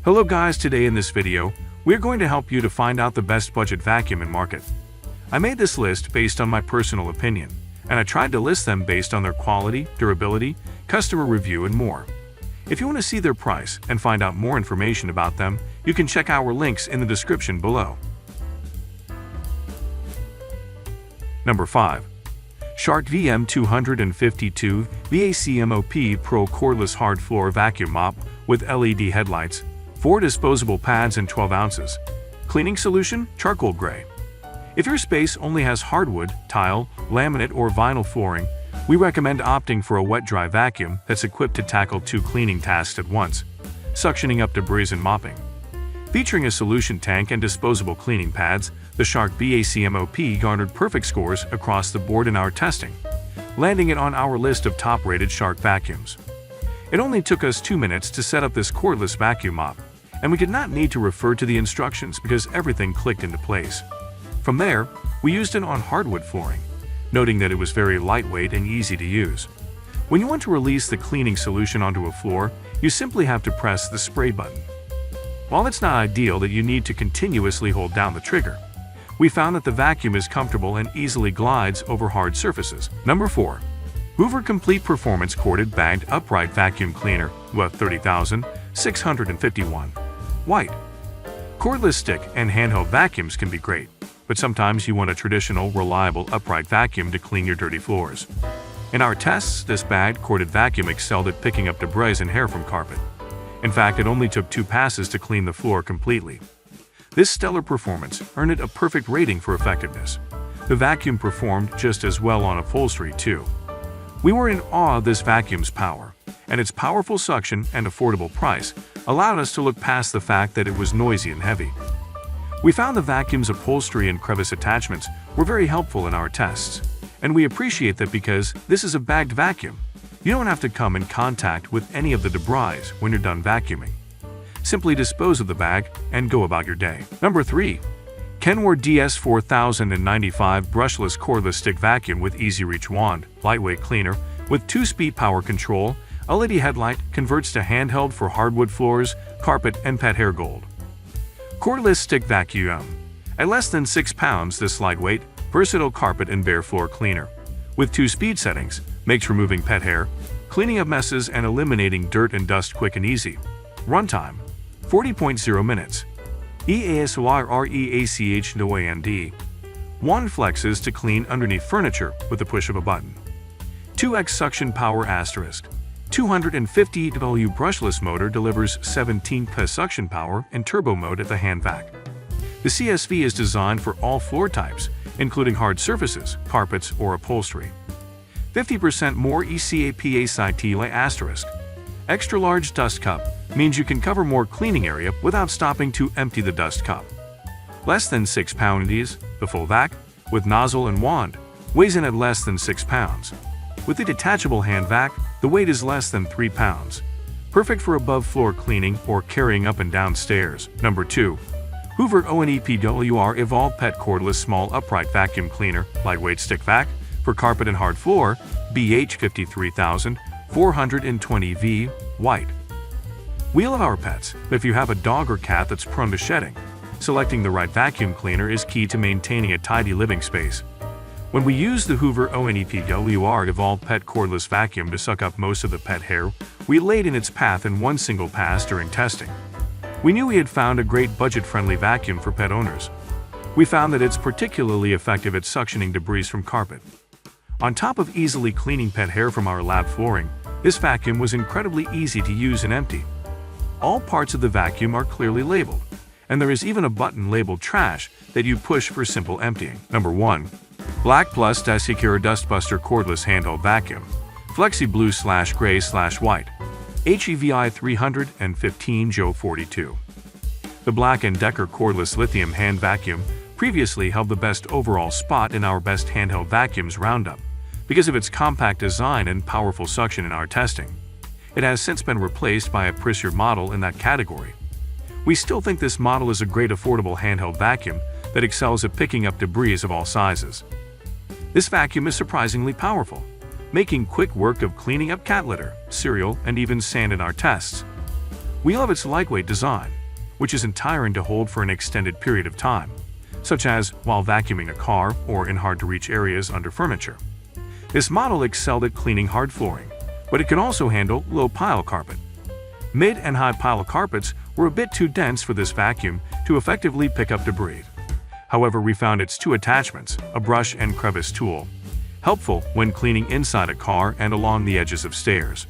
Hello guys, today in this video, we're going to help you to find out the best budget vacuum in market. I made this list based on my personal opinion, and I tried to list them based on their quality, durability, customer review, and more. If you want to see their price and find out more information about them, you can check our links in the description below. Number 5. Shark VM252 VACMOP Pro Cordless Hard Floor Vacuum Mop with LED headlights, 4 disposable pads and 12 ounces. Cleaning solution, charcoal gray. If your space only has hardwood, tile, laminate, or vinyl flooring, we recommend opting for a wet-dry vacuum that's equipped to tackle 2 cleaning tasks at once, suctioning up debris and mopping. Featuring a solution tank and disposable cleaning pads, the Shark VACMOP garnered perfect scores across the board in our testing, landing it on our list of top-rated Shark vacuums. It only took us 2 minutes to set up this cordless vacuum mop, and we did not need to refer to the instructions because everything clicked into place. From there, we used it on hardwood flooring, noting that it was very lightweight and easy to use. When you want to release the cleaning solution onto a floor, you simply have to press the spray button. While it's not ideal that you need to continuously hold down the trigger, we found that the vacuum is comfortable and easily glides over hard surfaces. Number 4. Hoover Complete Performance Corded Bagged Upright Vacuum Cleaner with 30,651. White. Cordless stick and handheld vacuums can be great, but sometimes you want a traditional, reliable upright vacuum to clean your dirty floors. In our tests, this bagged corded vacuum excelled at picking up debris and hair from carpet. In fact, it only took 2 passes to clean the floor completely. This stellar performance earned it a perfect rating for effectiveness. The vacuum performed just as well on upholstery too. We were in awe of this vacuum's power, and its powerful suction and affordable price allowed us to look past the fact that it was noisy and heavy. We found the vacuum's upholstery and crevice attachments were very helpful in our tests, and we appreciate that because this is a bagged vacuum. You don't have to come in contact with any of the debris when you're done vacuuming. Simply dispose of the bag and go about your day. Number 3. Kenwood DS4095 Brushless Cordless Stick Vacuum with EasyReach Wand, Lightweight Cleaner, with 2-speed power control, LED headlight, converts to handheld for hardwood floors, carpet, and pet hair gold. Cordless Stick Vacuum. At less than 6 pounds, this lightweight, versatile carpet and bare floor cleaner, with 2 speed settings, makes removing pet hair, cleaning up messes, and eliminating dirt and dust quick and easy. Runtime: 40.0 minutes. EasyReach. Wand flexes to clean underneath furniture with the push of a button. 2x suction power asterisk. 250 W brushless motor delivers 17 PS suction power in turbo mode at the hand vac. The CSV is designed for all floor types, including hard surfaces, carpets, or upholstery. 50% more ECAPACIT asterisk. Extra large dust cup means you can cover more cleaning area without stopping to empty the dust cup. Less than 6 pounds, the full vac, with nozzle and wand, weighs in at less than 6 pounds. With the detachable hand vac, the weight is less than 3 pounds. Perfect for above floor cleaning or carrying up and down stairs. Number 2. Hoover ONEPWR Evolve Pet Cordless Small Upright Vacuum Cleaner, Lightweight Stick Vac, for carpet and hard floor, BH 53420V, white. We love our pets, but if you have a dog or cat that's prone to shedding, selecting the right vacuum cleaner is key to maintaining a tidy living space. When we used the Hoover ONEPWR Evolve Pet Cordless Vacuum to suck up most of the pet hair, we laid in its path in one single pass during testing. We knew we had found a great budget-friendly vacuum for pet owners. We found that it's particularly effective at suctioning debris from carpet. On top of easily cleaning pet hair from our lab flooring, this vacuum was incredibly easy to use and empty. All parts of the vacuum are clearly labeled, and there is even a button labeled trash that you push for simple emptying. Number 1. Black Plus Secure Dustbuster Cordless Handheld Vacuum, Flexi Blue/Gray/White, HEVI 315 Joe 42. The Black & Decker Cordless Lithium Hand Vacuum previously held the best overall spot in our Best Handheld Vacuums Roundup because of its compact design and powerful suction in our testing. It has since been replaced by a pricier model in that category. We still think this model is a great affordable handheld vacuum that excels at picking up debris of all sizes. This vacuum is surprisingly powerful, making quick work of cleaning up cat litter, cereal, and even sand in our tests. We love its lightweight design, which is entirely to hold for an extended period of time, such as while vacuuming a car or in hard-to-reach areas under furniture. This model excelled at cleaning hard flooring, but it can also handle low-pile carpet. Mid and high-pile carpets were a bit too dense for this vacuum to effectively pick up debris. However, we found its two attachments, a brush and crevice tool, helpful when cleaning inside a car and along the edges of stairs.